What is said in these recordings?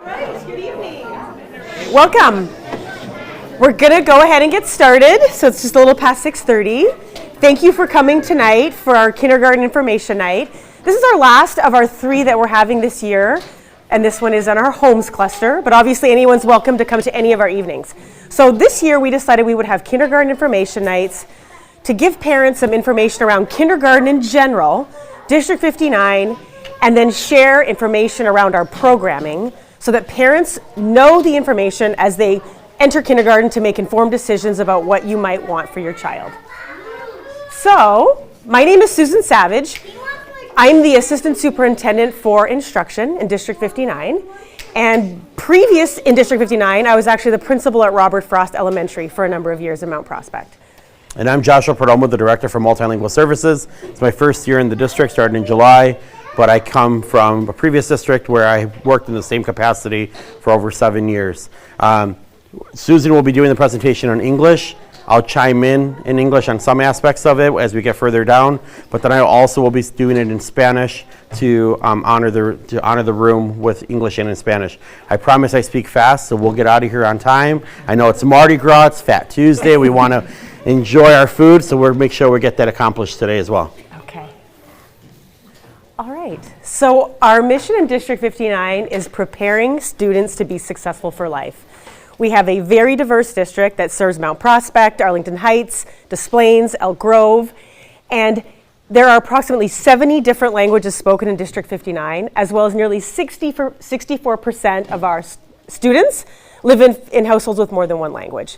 All right, good evening. Welcome. We're going to go ahead and get started. So it's just a little past 6:30. Thank you for coming tonight for our kindergarten information night. This is our last of our 3 that we're having this year. And this one is on our homes cluster, but obviously anyone's welcome to come to any of our evenings. So this year we decided we would have kindergarten information nights to give parents some information around kindergarten in general, District 59, and then share information around our programming so that parents know the information as they enter kindergarten to make informed decisions about what you might want for your child. So, my name is Susan Savage. I'm the Assistant Superintendent for Instruction in District 59. And previous in District 59, I was actually the principal at Robert Frost Elementary for a number of years in Mount Prospect. And I'm Joshua Perdomo, the Director for Multilingual Services. It's my first year in the district, starting in July, but I come from a previous district where I worked in the same capacity for over 7 years. Susan will be doing the presentation in English. I'll chime in English on some aspects of it as we get further down, but then I also will be doing it in Spanish to honor the room with English and in Spanish. I promise I speak fast, so we'll get out of here on time. I know it's Mardi Gras, it's Fat Tuesday. We want to enjoy our food, so we'll make sure we get that accomplished today as well. Okay. All right. So our mission in District 59 is preparing students to be successful for life. We have a very diverse district that serves Mount Prospect, Arlington Heights, Des Plaines, Elk Grove, and there are approximately 70 different languages spoken in District 59, as well as nearly 64% of our students live in households with more than one language.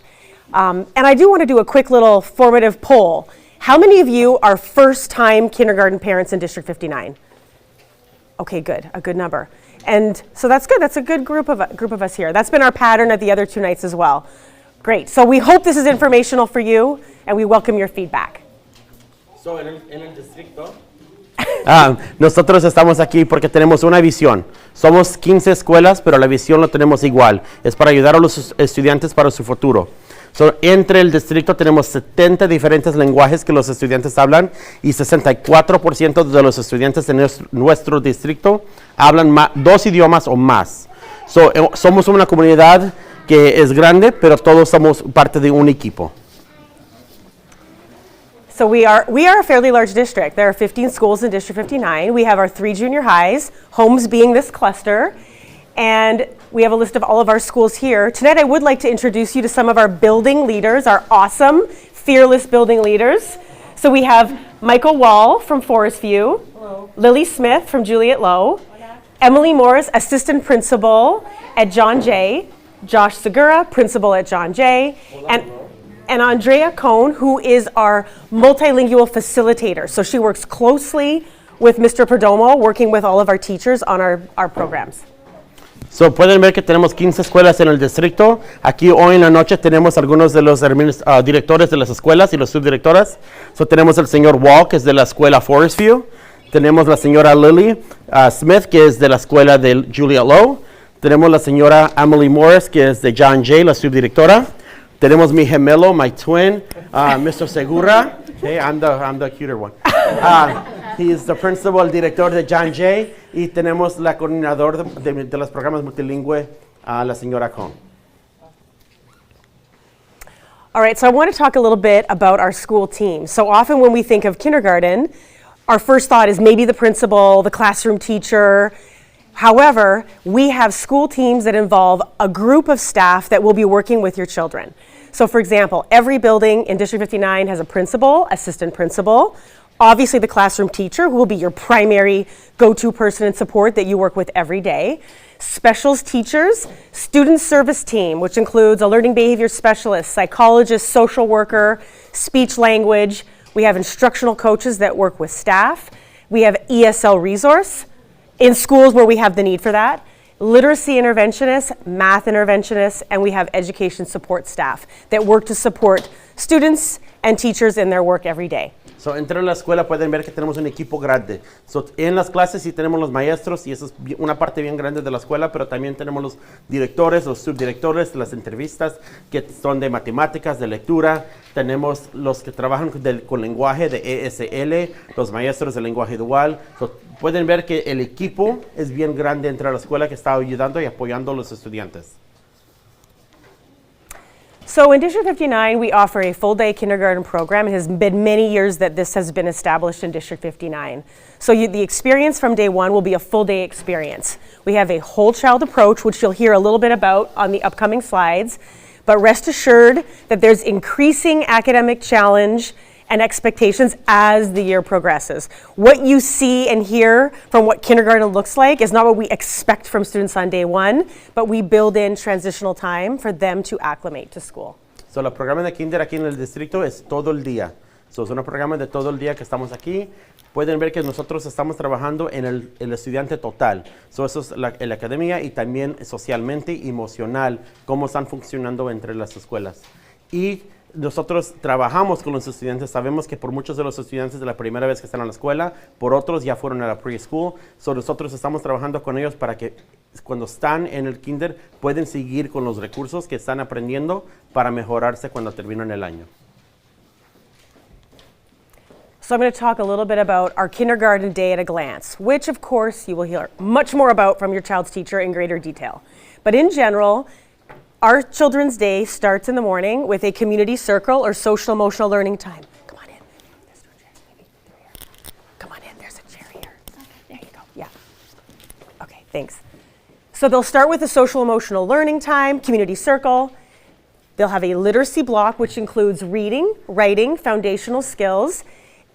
And I do want to do a quick little formative poll. How many of you are first-time kindergarten parents in District 59? Okay, good, a good number. And so that's good. That's a good group of us here. That's been our pattern at the other 2 nights as well. Great. So we hope this is informational for you, and we welcome your feedback. So en el distrito, nosotros estamos aquí porque tenemos una visión. Somos 15 escuelas, pero la visión lo tenemos igual. Es para ayudar a los estudiantes para su futuro. So, entre el distrito tenemos 70 diferentes lenguajes que los estudiantes hablan y 64% de los estudiantes en nuestro distrito hablan 2 idiomas o más. So, somos una comunidad que es grande, pero todos somos parte de un equipo. So we are a fairly large district. There are 15 schools in District 59. We have our 3 junior highs, homes being this cluster, and we have a list of all of our schools here. Tonight I would like to introduce you to some of our building leaders, our awesome, fearless building leaders. So we have Michael Wall from Forest View, hello. Lily Smith from Juliet Low, hola. Emily Morris, assistant principal at John Jay, Josh Segura, principal at John Jay, and Andrea Cohn, who is our multilingual facilitator. So she works closely with Mr. Perdomo, working with all of our teachers on our programs. So, pueden ver que tenemos 15 escuelas en el distrito. Aquí hoy en la noche tenemos algunos de los directores de las escuelas y las subdirectoras. So, tenemos el señor Wall, que es de la escuela Forest View. Tenemos la señora Lily Smith, que es de la escuela de Juliet Low. Tenemos la señora Emily Morris, que es de John Jay, la subdirectora. Tenemos mi gemelo, my twin, Mr. Segura. Okay, I'm the cuter one. He is the principal, el director de John Jay. Y tenemos la coordinadora de los programas multilingüe, la señora Cohn. All right, so I want to talk a little bit about our school team. So often when we think of kindergarten, our first thought is maybe the principal, the classroom teacher. However, we have school teams that involve a group of staff that will be working with your children. So for example, every building in District 59 has a principal, assistant principal, obviously the classroom teacher, who will be your primary go-to person and support that you work with every day, specials teachers, student service team, which includes a learning behavior specialist, psychologist, social worker, speech language. We have instructional coaches that work with staff. We have ESL resource in schools where we have the need for that, literacy interventionists, math interventionists, and we have education support staff that work to support students and teachers in their work every day. So, entre la escuela pueden ver que tenemos un equipo grande. So, en las clases sí tenemos los maestros y eso es una parte bien grande de la escuela, pero también tenemos los directores, los subdirectores, las entrevistas que son de matemáticas, de lectura. Tenemos los que trabajan con lenguaje de ESL, los maestros de lenguaje dual. So, pueden ver que el equipo es bien grande entre la escuela que está ayudando y apoyando a los estudiantes. So in District 59, we offer a full-day kindergarten program. It has been many years that this has been established in District 59. So the experience from day one will be a full-day experience. We have a whole child approach, which you'll hear a little bit about on the upcoming slides. But rest assured that there's increasing academic challenge and expectations as the year progresses. What you see and hear from what kindergarten looks like is not what we expect from students on day one, but we build in transitional time for them to acclimate to school. So, el programa de kinder aquí en el distrito es todo el día. So, es un programa de todo el día que estamos aquí. Pueden ver que nosotros estamos trabajando en el estudiante total. So, eso es la academia y también socialmente y emocional, cómo están funcionando entre las escuelas. Y nosotros trabajamos con los estudiantes, sabemos que por muchos de los estudiantes de la primera vez que están en la escuela, por otros ya fueron a la preschool, so nosotros estamos trabajando con ellos para que cuando están en el kinder pueden seguir con los recursos que están aprendiendo para mejorarse cuando terminan el año. So I'm going to talk a little bit about our kindergarten day at a glance, which of course you will hear much more about from your child's teacher in greater detail. But in general, our children's day starts in the morning with a community circle or social emotional learning time. Come on in. There's no chair. Maybe through here. Come on in. There's a chair here. There you go. Yeah. Okay, thanks. So they'll start with a social emotional learning time, community circle. They'll have a literacy block, which includes reading, writing, foundational skills.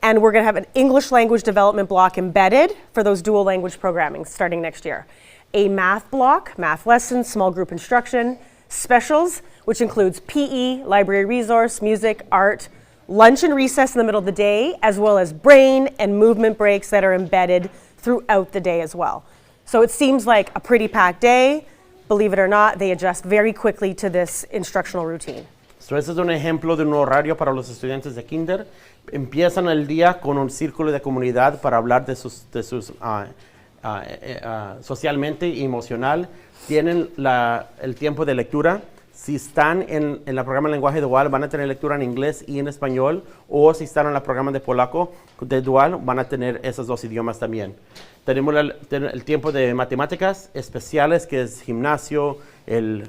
And we're going to have an English language development block embedded for those dual language programming starting next year. A math block, math lessons, small group instruction. Specials, which includes PE, library resource, music, art, lunch and recess in the middle of the day, as well as brain and movement breaks that are embedded throughout the day as well. So it seems like a pretty packed day. Believe it or not, they adjust very quickly to this instructional routine. So, este es un ejemplo de un horario para los estudiantes de kinder. Empiezan el día con un círculo de comunidad para hablar de sus socialmente y emocional. Tienen el tiempo de lectura. Si están en el programa de lenguaje dual, van a tener lectura en inglés y en español. O si están en el programa de polaco de dual, van a tener esos dos idiomas también. Tenemos el tiempo de matemáticas especiales, que es gimnasio,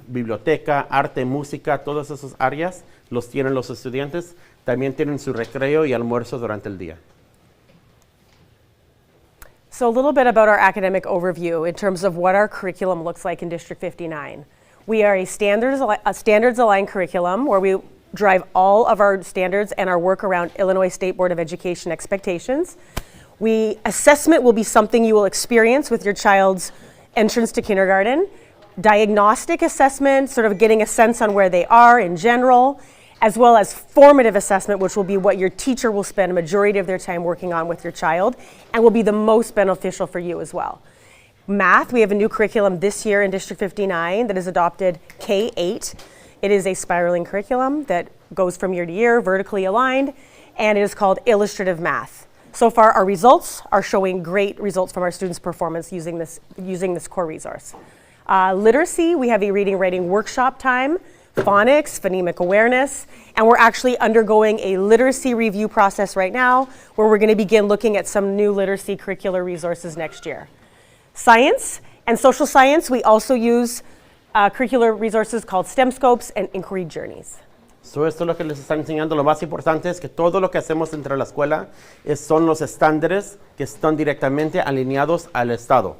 biblioteca, arte, música, todas esas áreas los tienen los estudiantes. También tienen su recreo y almuerzo durante el día. So a little bit about our academic overview in terms of what our curriculum looks like in District 59. We are a standards-aligned curriculum where we drive all of our standards and our work around Illinois State Board of Education expectations. Assessment will be something you will experience with your child's entrance to kindergarten. Diagnostic assessment, sort of getting a sense on where they are in general, as well as formative assessment, which will be what your teacher will spend a majority of their time working on with your child and will be the most beneficial for you as well. Math, we have a new curriculum this year in District 59 that has adopted K-8. It is a spiraling curriculum that goes from year to year, vertically aligned, and it is called illustrative math. So far, our results are showing great results from our students' performance using this core resource. Literacy, we have a reading writing workshop time, phonics, phonemic awareness, and we're actually undergoing a literacy review process right now where we're going to begin looking at some new literacy curricular resources next year. Science and social science, we also use curricular resources called STEM scopes and inquiry journeys. So, esto es lo que les están enseñando. Lo más importante es que todo lo que hacemos entre la escuela son los estándares que están directamente alineados al Estado.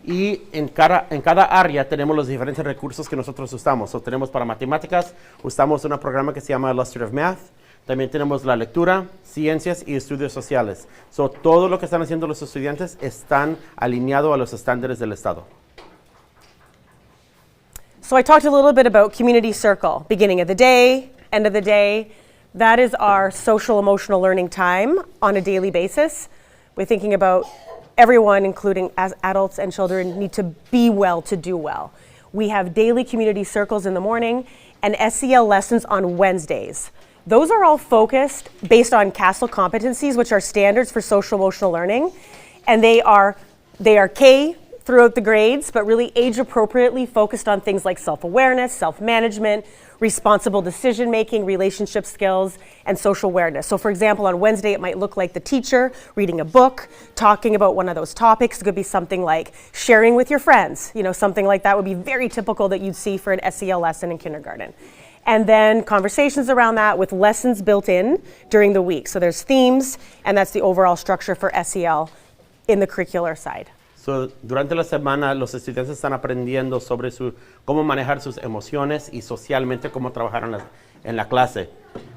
Y en cada área tenemos los diferentes recursos que nosotros usamos. So, tenemos para matemáticas, usamos un programa que se llama Illustrative Math. También tenemos la lectura, ciencias y estudios sociales. So, todo lo que están haciendo los estudiantes están alineados a los estándares del Estado. So I talked a little bit about community circle, beginning of the day, end of the day. That is our social emotional learning time on a daily basis. We're thinking about everyone, including as adults and children, need to be well to do well. We have daily community circles in the morning and SEL lessons on Wednesdays. Those are all focused based on CASEL competencies, which are standards for social emotional learning. And they are K throughout the grades, but really age appropriately focused on things like self-awareness, self-management, responsible decision-making, relationship skills, and social awareness. So for example, on Wednesday, it might look like the teacher reading a book, talking about one of those topics. It could be something like sharing with your friends. Something like that would be very typical that you'd see for an SEL lesson in kindergarten. And then conversations around that with lessons built in during the week. So there's themes, and that's the overall structure for SEL in the curricular side. So, durante la semana los estudiantes están aprendiendo sobre cómo manejar sus emociones y socialmente cómo trabajar en la clase.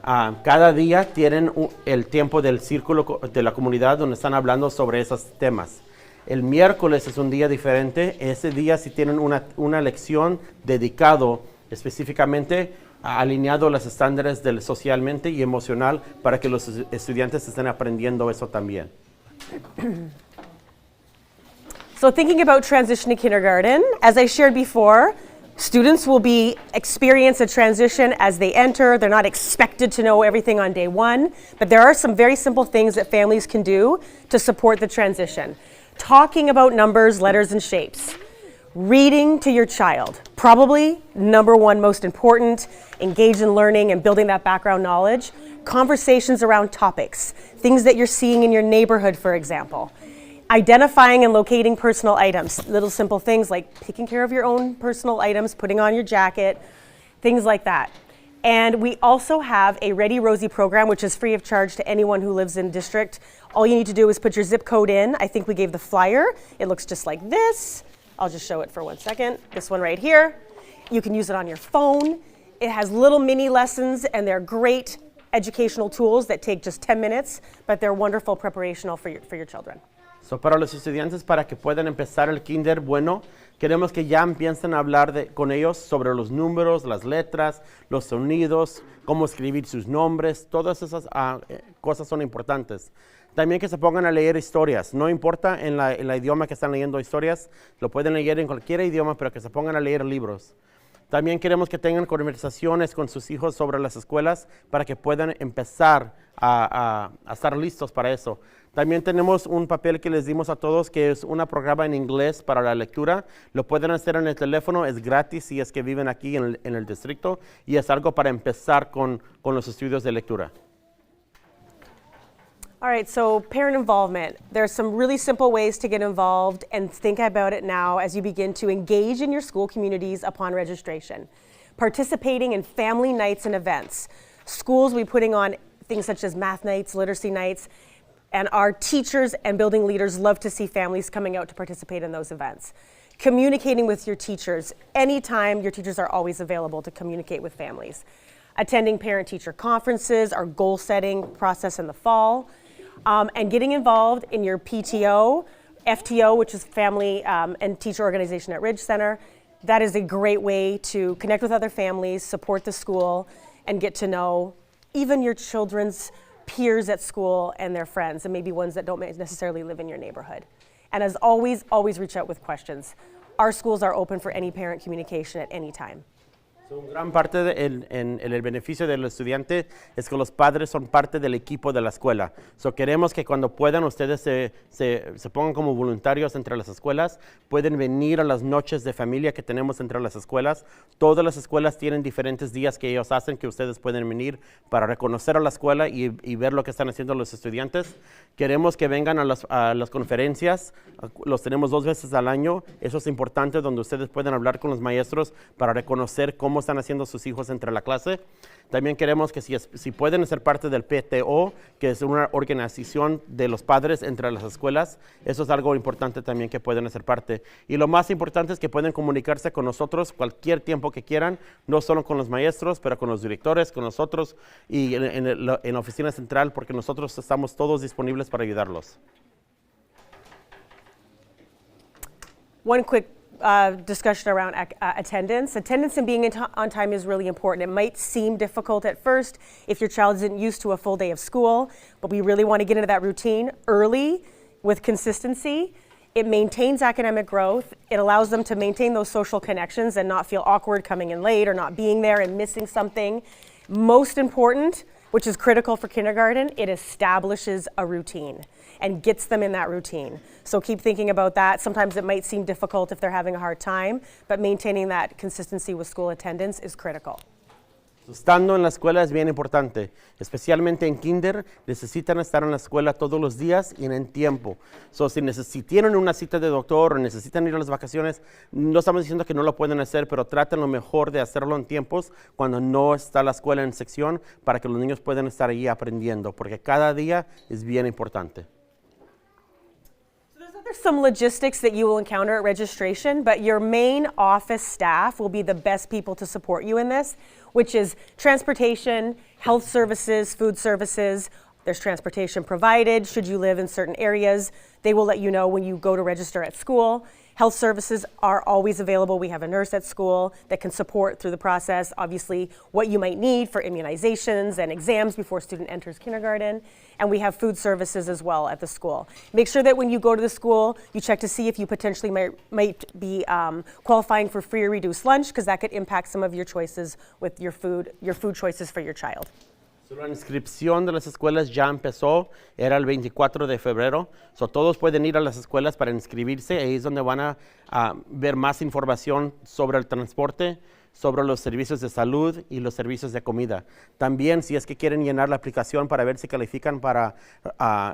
Cada día tienen el tiempo del círculo de la comunidad donde están hablando sobre esos temas. El miércoles es un día diferente. Ese día sí tienen una lección dedicado específicamente alineado a los estándares del socialmente y emocional para que los estudiantes estén aprendiendo eso también. So thinking about transition to kindergarten, as I shared before, students will experience a transition as they enter. They're not expected to know everything on day one, but there are some very simple things that families can do to support the transition. Talking about numbers, letters, and shapes. Reading to your child, probably number one most important, engage in learning and building that background knowledge. Conversations around topics, things that you're seeing in your neighborhood, for example. Identifying and locating personal items, little simple things like taking care of your own personal items, putting on your jacket, things like that. And we also have a Ready Rosie program, which is free of charge to anyone who lives in district. All you need to do is put your zip code in. I think we gave the flyer. It looks just like this. I'll just show it for 1 second. This one right here. You can use it on your phone. It has little mini lessons, and they're great educational tools that take just 10 minutes, but they're wonderful preparational for your children. So, para los estudiantes, para que puedan empezar el kinder, bueno, queremos que ya empiecen a hablar con ellos sobre los números, las letras, los sonidos, cómo escribir sus nombres, todas esas cosas son importantes. También que se pongan a leer historias, no importa en la idioma que están leyendo historias, lo pueden leer en cualquier idioma, pero que se pongan a leer libros. También queremos que tengan conversaciones con sus hijos sobre las escuelas para que puedan empezar a estar listos para eso. También tenemos un papel que les dimos a todos que es un programa en inglés para la lectura. Lo pueden hacer en el teléfono, es gratis si es que viven aquí en el distrito y es algo para empezar con los estudios de lectura. All right, so parent involvement. There's some really simple ways to get involved and think about it now as you begin to engage in your school communities upon registration. Participating in family nights and events. Schools will be putting on things such as math nights, literacy nights, and our teachers and building leaders love to see families coming out to participate in those events. Communicating with your teachers. Anytime, your teachers are always available to communicate with families. Attending parent-teacher conferences, our goal-setting process in the fall. And getting involved in your PTO, FTO, which is Family and Teacher Organization at Ridge Center. That is a great way to connect with other families, support the school, and get to know even your children's peers at school and their friends, and maybe ones that don't necessarily live in your neighborhood. And as always, always reach out with questions. Our schools are open for any parent communication at any time. So, gran parte en el beneficio del estudiante es que los padres son parte del equipo de la escuela. So, queremos que cuando puedan ustedes se pongan como voluntarios entre las escuelas, pueden venir a las noches de familia que tenemos entre las escuelas. Todas las escuelas tienen diferentes días que ellos hacen que ustedes pueden venir para reconocer a la escuela y ver lo que están haciendo los estudiantes. Queremos que vengan a las conferencias, los tenemos 2 veces al año. Eso es importante, donde ustedes pueden hablar con los maestros para reconocer cómo están haciendo sus hijos entre la clase. También queremos que si pueden ser parte del PTO, que es una organización de los padres entre las escuelas, eso es algo importante también que pueden ser parte. Y lo más importante es que pueden comunicarse con nosotros cualquier tiempo que quieran, no solo con los maestros, pero con los directores, con nosotros y en la oficina central, porque nosotros estamos todos disponibles para ayudarlos. One quick discussion around attendance. Attendance and being on time is really important. It might seem difficult at first if your child isn't used to a full day of school, but we really want to get into that routine early with consistency. It maintains academic growth. It allows them to maintain those social connections and not feel awkward coming in late or not being there and missing something. Most important, which is critical for kindergarten, it establishes a routine and gets them in that routine. So keep thinking about that. Sometimes it might seem difficult if they're having a hard time, but maintaining that consistency with school attendance is critical. Estando en la escuela es bien importante, especialmente en kinder, necesitan estar en la escuela todos los días y en tiempo. So, si tienen una cita de doctor o necesitan ir a las vacaciones, no estamos diciendo que no lo pueden hacer, pero traten lo mejor de hacerlo en tiempos cuando no está la escuela en sección para que los niños puedan estar allí aprendiendo, porque cada día es bien importante. There's some logistics that you will encounter at registration, but your main office staff will be the best people to support you in this, which is transportation, health services, food services. There's transportation provided should you live in certain areas. They will let you know when you go to register at school. Health services are always available. We have a nurse at school that can support through the process, obviously, what you might need for immunizations and exams before a student enters kindergarten. And we have food services as well at the school. Make sure that when you go to the school, you check to see if you potentially might be qualifying for free or reduced lunch, because that could impact some of your choices with your food choices for your child. So, la inscripción de las escuelas ya empezó, era el 24 de febrero. So, todos pueden ir a las escuelas para inscribirse. Ahí es donde van a ver más información sobre el transporte, sobre los servicios de salud y los servicios de comida. También, si es que quieren llenar la aplicación para ver si califican para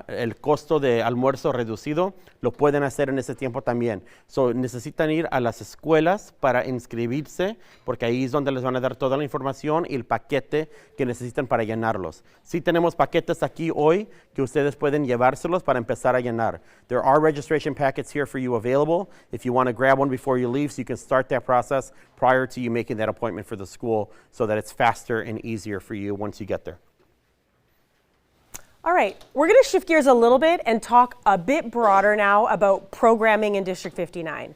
el costo de almuerzo reducido, lo pueden hacer en ese tiempo también. So, necesitan ir a las escuelas para inscribirse, porque ahí es donde les van a dar toda la información y el paquete que necesitan para llenarlos. Sí tenemos paquetes aquí hoy que ustedes pueden llevárselos para empezar a llenar. There are registration packets here for you available. If you want to grab one before you leave, so you can start that process prior to you making that appointment for the school, so that it's faster and easier for you once you get there. All right, we're going to shift gears a little bit and talk a bit broader now about programming in District 59.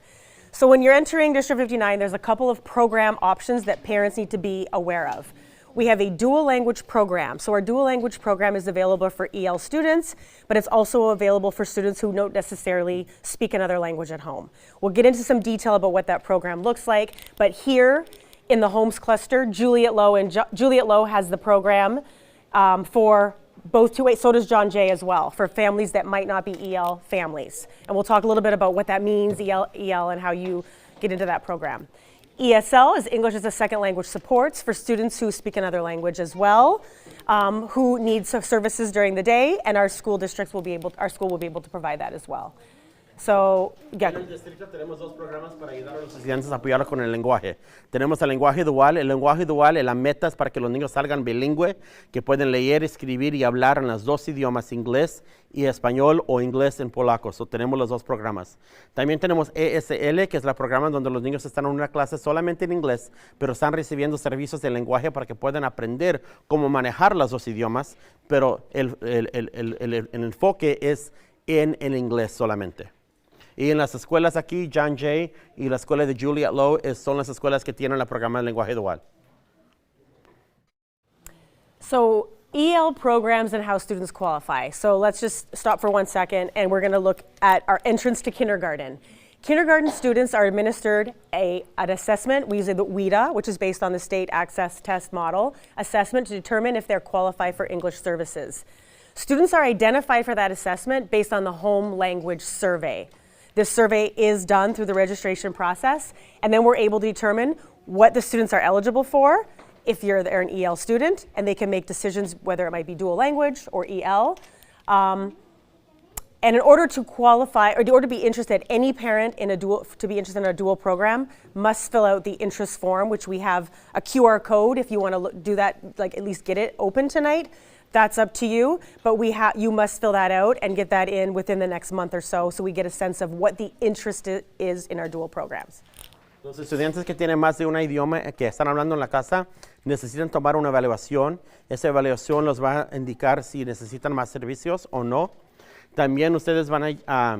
So when you're entering District 59, there's a couple of program options that parents need to be aware of. We have a dual language program. So our dual language program is available for EL students, but it's also available for students who don't necessarily speak another language at home. We'll get into some detail about what that program looks like, but here in the Holmes cluster, Juliet Low has the program for both two-way, so does John Jay as well, for families that might not be EL families. And we'll talk a little bit about what that means, EL, and how you get into that program. ESL is English as a Second Language supports for students who speak another language as well, who need services during the day, and our school will be able to provide that as well. So, yeah. En el distrito tenemos dos programas para ayudar a los estudiantes a apoyarlos con el lenguaje. Tenemos el lenguaje dual. El lenguaje dual, la meta es para que los niños salgan bilingüe, que pueden leer, escribir y hablar en los dos idiomas, inglés y español o inglés en polaco. So, tenemos los dos programas. También tenemos ESL, que es el programa donde los niños están en una clase solamente en inglés, pero están recibiendo servicios de lenguaje para que puedan aprender cómo manejar los dos idiomas, pero el enfoque es en el inglés solamente. Y en las escuelas aquí, John Jay y la escuela de Juliet Low son las escuelas que tienen el programa de lenguaje dual. So EL programs and how students qualify. So let's just stop for 1 second, and we're going to look at our entrance to kindergarten. Kindergarten students are administered an assessment. We use the WIDA, which is based on the state access test model, assessment to determine if they're qualified for English services. Students are identified for that assessment based on the home language survey. This survey is done through the registration process, and then we're able to determine what the students are eligible for if they're an EL student, and they can make decisions whether it might be dual language or EL. And in order to qualify, or in order to be interested, any parent to be interested in a dual program must fill out the interest form, which we have a QR code if you want to do that, like at least get it open tonight. That's up to you, but you must fill that out and get that in within the next month or so we get a sense of what the interest is in our dual programs. Los estudiantes que tienen más de un idioma que están hablando en la casa necesitan tomar una evaluación. Esa evaluación los va a indicar si necesitan más servicios o no. También ustedes van a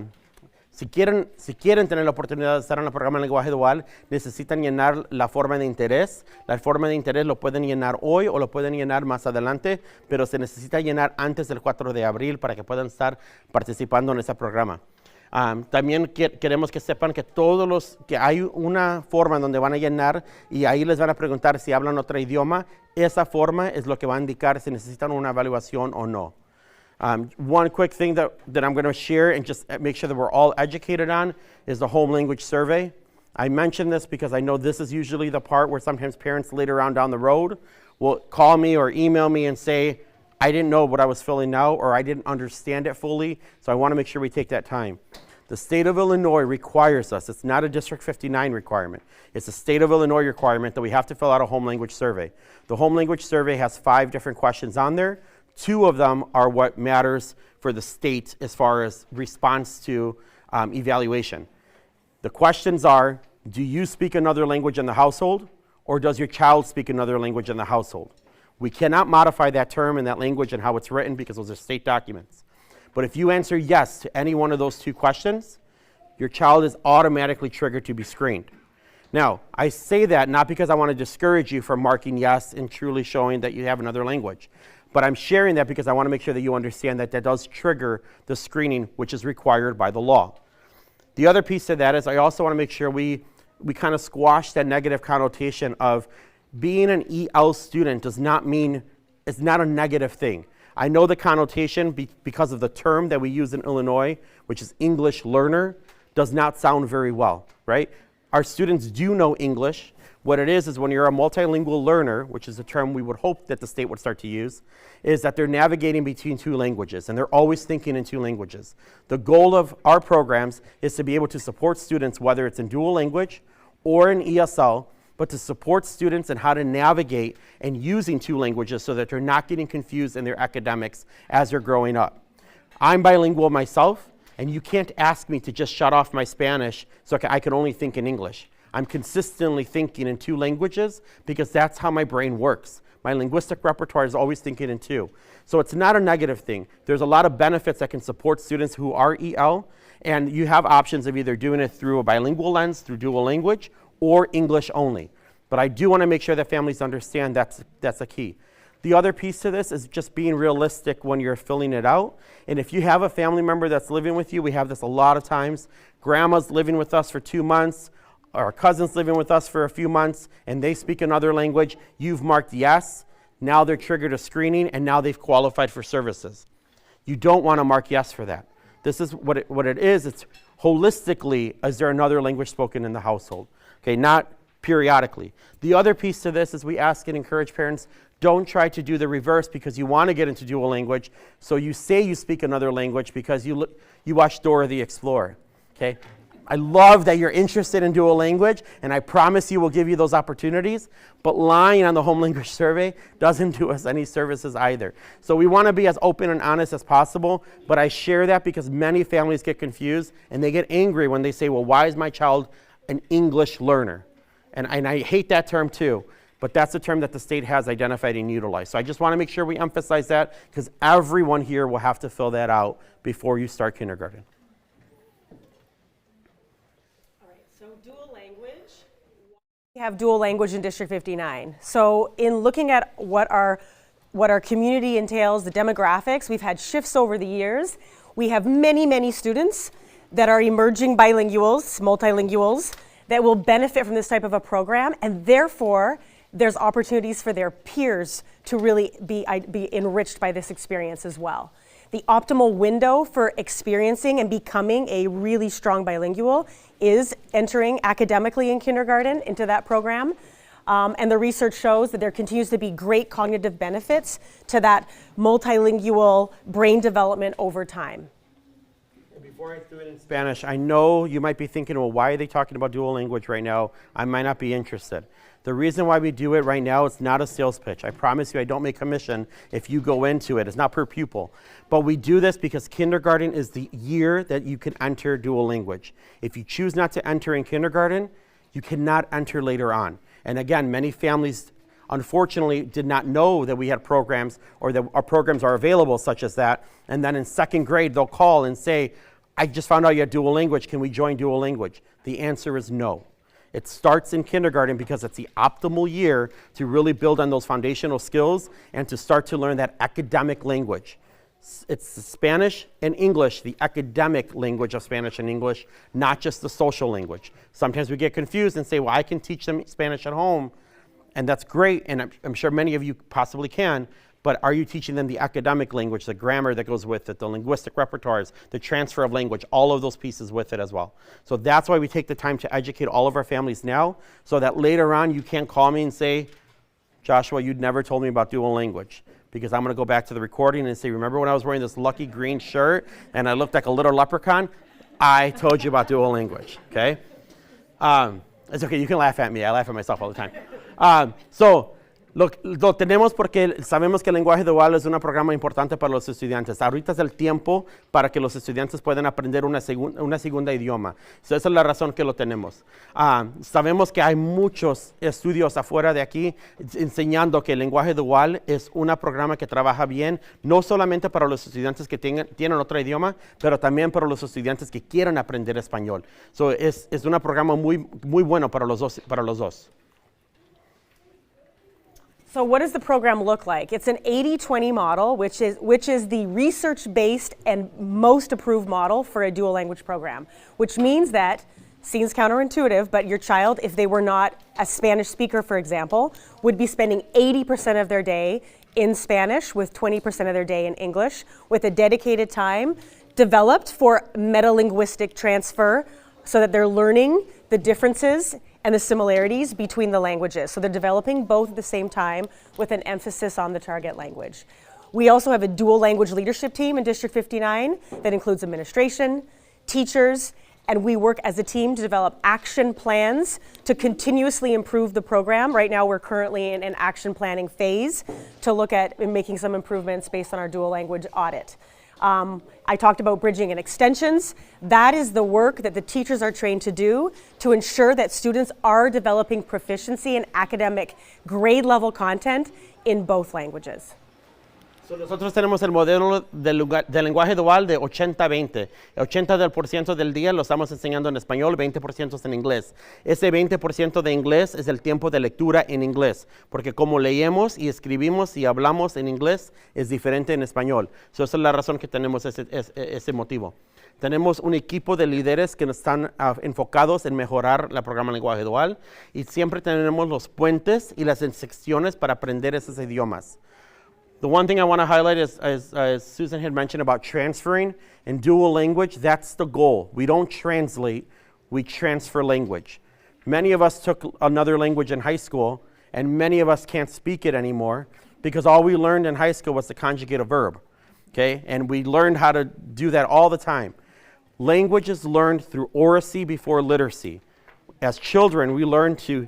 si quieren tener la oportunidad de estar en el programa de lenguaje dual, necesitan llenar la forma de interés. La forma de interés lo pueden llenar hoy o lo pueden llenar más adelante, pero se necesita llenar antes del 4 de abril para que puedan estar participando en ese programa. También queremos que sepan que hay una forma donde van a llenar y ahí les van a preguntar si hablan otro idioma. Esa forma es lo que va a indicar si necesitan una evaluación o no. One quick thing that I'm going to share and just make sure that we're all educated on is the home language survey. I mention this because I know this is usually the part where sometimes parents later on down the road will call me or email me and say, I didn't know what I was filling out or I didn't understand it fully, so I want to make sure we take that time. The state of Illinois requires us, it's not a District 59 requirement, it's a state of Illinois requirement that we have to fill out a home language survey. The home language survey has 5 different questions on there. 2 of them are what matters for the state as far as response to evaluation. The questions are, do you speak another language in the household, or does your child speak another language in the household? We cannot modify that term and that language and how it's written because those are state documents. But if you answer yes to any one of those 2 questions, your child is automatically triggered to be screened. Now, I say that not because I want to discourage you from marking yes and truly showing that you have another language, but I'm sharing that because I want to make sure that you understand that that does trigger the screening, which is required by the law. The other piece of that is I also want to make sure we kind of squash that negative connotation of being an EL student does not mean, it's not a negative thing. I know the connotation because of the term that we use in Illinois, which is English learner, does not sound very well, right? Our students do know English. What it is when you're a multilingual learner, which is a term we would hope that the state would start to use, is that they're navigating between 2 languages, and they're always thinking in 2 languages. The goal of our programs is to be able to support students, whether it's in dual language or in ESL, but to support students in how to navigate and using 2 languages so that they're not getting confused in their academics as they're growing up. I'm bilingual myself, and you can't ask me to just shut off my Spanish so I can only think in English. I'm consistently thinking in 2 languages because that's how my brain works. My linguistic repertoire is always thinking in 2. So it's not a negative thing. There's a lot of benefits that can support students who are EL, and you have options of either doing it through a bilingual lens, through dual language, or English only. But I do want to make sure that families understand that's a key. The other piece to this is just being realistic when you're filling it out. And if you have a family member that's living with you, we have this a lot of times. Grandma's living with us for 2 months, our cousin's living with us for a few months, and they speak another language. You've marked yes. Now they're triggered a screening, and now they've qualified for services. You don't want to mark yes for that. This is what it is. It's holistically, is there another language spoken in the household? Okay, not periodically. The other piece to this is we ask and encourage parents, don't try to do the reverse because you want to get into dual language. So you say you speak another language because you watch Dora the Explorer. Okay? I love that you're interested in dual language, and I promise you we'll give you those opportunities, but lying on the home language survey doesn't do us any services either. So we want to be as open and honest as possible, but I share that because many families get confused, and they get angry when they say, well, why is my child an English learner? And I hate that term too, but that's the term that the state has identified and utilized. So I just want to make sure we emphasize that because everyone here will have to fill that out before you start kindergarten. All right, so dual language. We have dual language in District 59. So in looking at what our community entails, the demographics, we've had shifts over the years. We have many, many students that are emerging bilinguals, multilinguals, that will benefit from this type of a program, and therefore there's opportunities for their peers to really be enriched by this experience as well. The optimal window for experiencing and becoming a really strong bilingual is entering academically in kindergarten into that program. And the research shows that there continues to be great cognitive benefits to that multilingual brain development over time. Before I do it in Spanish, I know you might be thinking, well, why are they talking about dual language right now? I might not be interested. The reason why we do it right now, it's not a sales pitch. I promise you I don't make commission if you go into it. It's not per pupil. But we do this because kindergarten is the year that you can enter dual language. If you choose not to enter in kindergarten, you cannot enter later on. And again, many families unfortunately did not know that we had programs or that our programs are available such as that. And then in 2nd grade, they'll call and say, I just found out you had dual language. Can we join dual language? The answer is no. It starts in kindergarten because it's the optimal year to really build on those foundational skills and to start to learn that academic language. It's Spanish and English, the academic language of Spanish and English, not just the social language. Sometimes we get confused and say, well, I can teach them Spanish at home, and that's great, and I'm sure many of you possibly can, but are you teaching them the academic language, the grammar that goes with it, the linguistic repertoires, the transfer of language, all of those pieces with it as well? So that's why we take the time to educate all of our families now, so that later on you can't call me and say, Joshua, you'd never told me about dual language. Because I'm going to go back to the recording and say, remember when I was wearing this lucky green shirt and I looked like a little leprechaun? I told you about dual language, okay? It's okay, you can laugh at me. I laugh at myself all the time. Lo tenemos porque sabemos que el lenguaje dual es un programa importante para los estudiantes. Ahorita es el tiempo para que los estudiantes puedan aprender una segunda idioma. So, esa es la razón que lo tenemos. Sabemos que hay muchos estudios afuera de aquí enseñando que el lenguaje dual es un programa que trabaja bien, no solamente para los estudiantes que tienen otro idioma, pero también para los estudiantes que quieran aprender español. So, es un programa muy bueno para los dos. So what does the program look like? It's an 80-20 model, which is the research-based and most approved model for a dual language program, which means that, seems counterintuitive, but your child, if they were not a Spanish speaker, for example, would be spending 80% of their day in Spanish with 20% of their day in English, with a dedicated time developed for metalinguistic transfer so that they're learning the differences and the similarities between the languages. So they're developing both at the same time with an emphasis on the target language. We also have a dual language leadership team in District 59 that includes administration, teachers, and we work as a team to develop action plans to continuously improve the program. Right now we're currently in an action planning phase to look at making some improvements based on our dual language audit. I talked about bridging and extensions. That is the work that the teachers are trained to do to ensure that students are developing proficiency in academic grade level content in both languages. So nosotros tenemos el modelo del lenguaje dual de 80-20. 80% del día lo estamos enseñando en español, 20% es en inglés. Ese 20% de inglés es el tiempo de lectura en inglés, porque como leemos y escribimos y hablamos en inglés es diferente en español. So esa es la razón que tenemos ese motivo. Tenemos un equipo de líderes que están enfocados en mejorar el programa de lenguaje dual y siempre tenemos los puentes y las secciones para aprender esos idiomas. The one thing I want to highlight is, as Susan had mentioned about transferring in dual language, that's the goal. We don't translate, we transfer language. Many of us took another language in high school, and many of us can't speak it anymore because all we learned in high school was to conjugate a verb, okay? And we learned how to do that all the time. Language is learned through oracy before literacy. As children, we learn to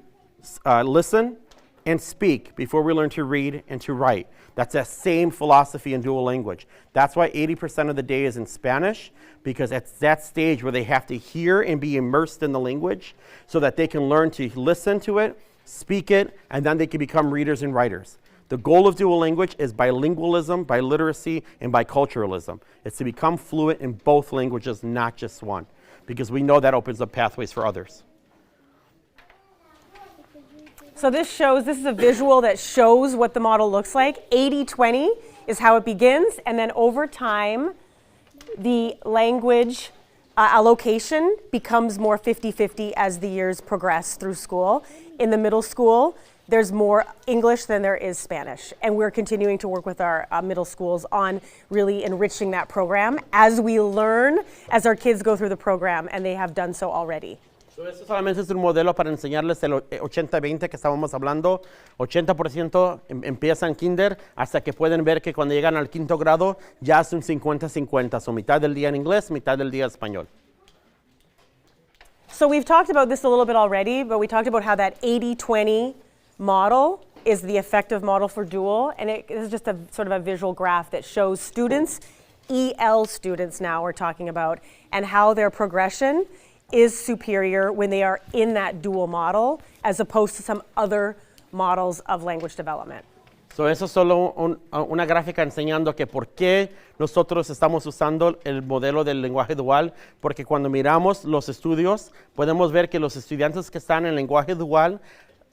listen and speak before we learn to read and to write. That's that same philosophy in dual language. That's why 80% of the day is in Spanish, because it's that stage where they have to hear and be immersed in the language so that they can learn to listen to it, speak it, and then they can become readers and writers. The goal of dual language is bilingualism, biliteracy, and biculturalism. It's to become fluent in both languages, not just one, because we know that opens up pathways for others. So this is a visual that shows what the model looks like. 80-20 is how it begins, and then over time, the language allocation becomes more 50-50 as the years progress through school. In the middle school, there's more English than there is Spanish, and we're continuing to work with our middle schools on really enriching that program as we learn, as our kids go through the program, and they have done so already. So esto solamente es un modelo para enseñarles el 80-20 que estábamos hablando. 80% empieza en kinder hasta que pueden ver que cuando llegan al quinto grado ya es un 50-50, so mitad del día en inglés, mitad del día en español. So we've talked about this a little bit already, but we talked about how that 80-20 model is the effective model for dual, and it is just a sort of a visual graph that shows students, EL students now we're talking about, and how their progression is superior when they are in that dual model as opposed to some other models of language development. So eso es solo una gráfica enseñando que por qué nosotros estamos usando el modelo del lenguaje dual, porque cuando miramos los estudios podemos ver que los estudiantes que están en el lenguaje dual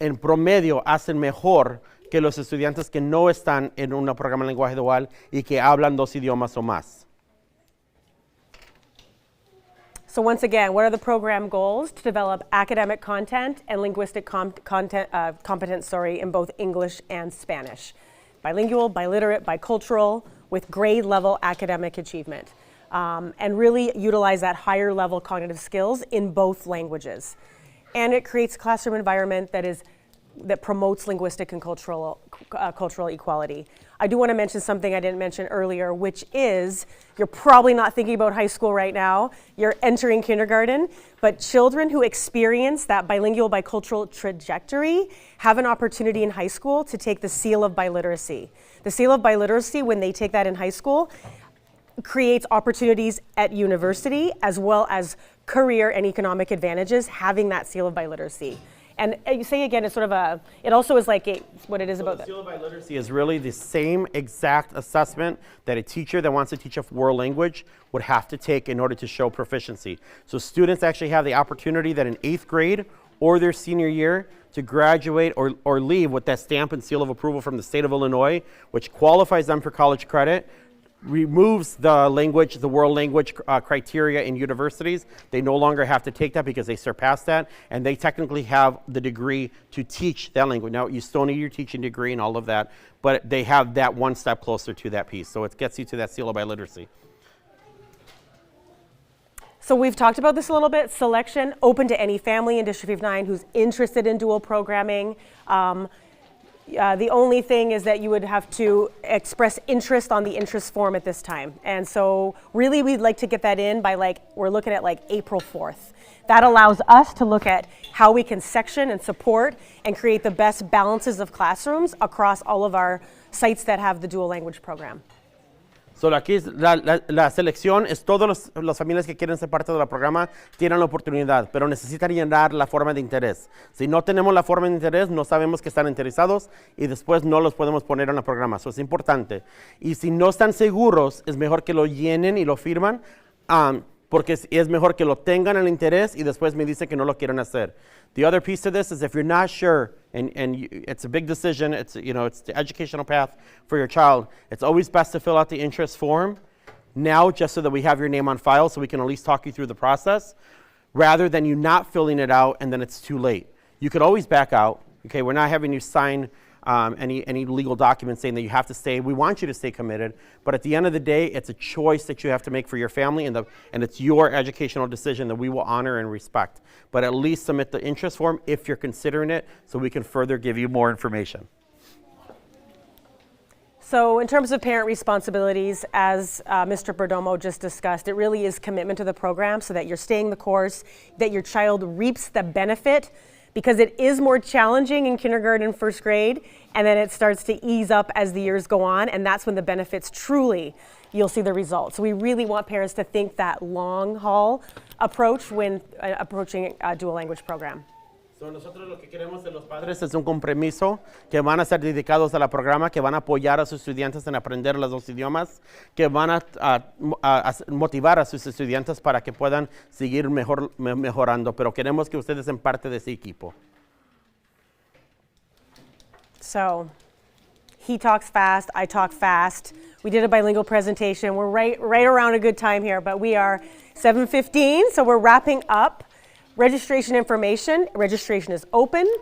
en promedio hacen mejor que los estudiantes que no están en un programa de lenguaje dual y que hablan 2 idiomas o más. So once again, what are the program goals? To develop academic content and linguistic competence in both English and Spanish. Bilingual, biliterate, bicultural, with grade level academic achievement. And really utilize that higher level cognitive skills in both languages. And it creates a classroom environment that promotes linguistic and cultural equality. I do want to mention something I didn't mention earlier, which is, you're probably not thinking about high school right now, you're entering kindergarten, but children who experience that bilingual, bicultural trajectory have an opportunity in high school to take the seal of biliteracy. The seal of biliteracy, when they take that in high school, creates opportunities at university as well as career and economic advantages having that seal of biliteracy. And you say again, it's sort of it also is like what it is about the seal of biliteracy is really the same exact assessment that a teacher that wants to teach a world language would have to take in order to show proficiency. So students actually have the opportunity that in 8th grade or their senior year to graduate or leave with that stamp and seal of approval from the state of Illinois, which qualifies them for college credit, removes the world language criteria in universities. They no longer have to take that because they surpassed that, and they technically have the degree to teach that language. Now, you still need your teaching degree and all of that, but they have that one step closer to that piece. So it gets you to that seal of biliteracy. So we've talked about this a little bit. Selection, open to any family in District 59 who's interested in dual programming. The only thing is that you would have to express interest on the interest form at this time. And so really we'd like to get that in by we're looking at April 4th. That allows us to look at how we can section and support and create the best balances of classrooms across all of our sites that have the dual language program. So aquí la selección es todas las familias que quieren ser parte del programa tienen la oportunidad, pero necesitan llenar la forma de interés. Si no tenemos la forma de interés, no sabemos que están interesados y después no los podemos poner en el programa. Eso es importante. Y si no están seguros, es mejor que lo llenen y lo firman, porque es mejor que lo tengan el interés y después me dicen que no lo quieren hacer. The other piece of this is if you're not sure, and it's a big decision, it's the educational path for your child, it's always best to fill out the interest form now just so that we have your name on file so we can at least talk you through the process, rather than you not filling it out and then it's too late. You could always back out. Okay, we're not having you sign any legal documents saying that you have to stay. We want you to stay committed, but at the end of the day, it's a choice that you have to make for your family, and it's your educational decision that we will honor and respect. But at least submit the interest form if you're considering it, so we can further give you more information. So in terms of parent responsibilities, as Mr. Perdomo just discussed, it really is commitment to the program so that you're staying the course, that your child reaps the benefit, because it is more challenging in kindergarten and first grade, and then it starts to ease up as the years go on, and that's when the benefits truly, you'll see the results. So we really want parents to think that long haul approach when approaching a dual language program. So nosotros lo que queremos de los padres es un compromiso, que van a ser dedicados a la programa, que van a apoyar a sus estudiantes en aprender los 2 idiomas, que van a motivar a sus estudiantes para que puedan seguir mejorando, pero queremos que ustedes sean parte de ese equipo. So, he talks fast, I talk fast. We did a bilingual presentation. We're right around a good time here, but we are 7:15, so we're wrapping up. Registration information. Registration is open.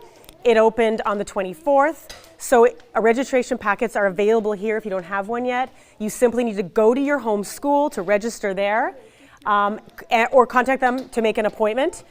It opened on the 24th. So registration packets are available here if you don't have one yet. You simply need to go to your home school to register there, or contact them to make an appointment.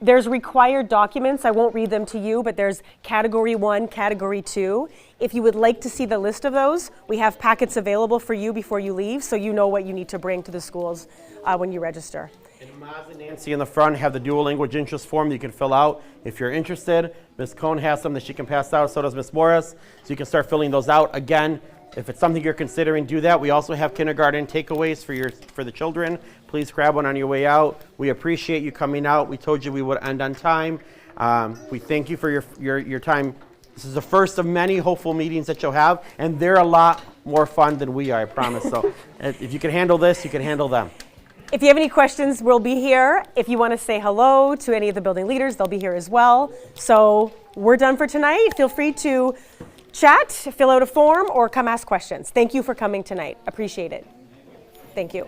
There's required documents. I won't read them to you, but there's Category 1, Category 2. If you would like to see the list of those, we have packets available for you before you leave, so you know what you need to bring to the schools when you register. And Maz and Nancy in the front have the dual language interest form that you can fill out if you're interested. Ms. Cohn has some that she can pass out, so does Ms. Morris. So you can start filling those out. Again, if it's something you're considering, do that. We also have kindergarten takeaways for the children. Please grab one on your way out. We appreciate you coming out. We told you we would end on time. We thank you for your time. This is the first of many hopeful meetings that you'll have, and they're a lot more fun than we are, I promise. So if you can handle this, you can handle them. If you have any questions, we'll be here. If you want to say hello to any of the building leaders, they'll be here as well. So we're done for tonight. Feel free to chat, fill out a form, or come ask questions. Thank you for coming tonight. Appreciate it. Thank you.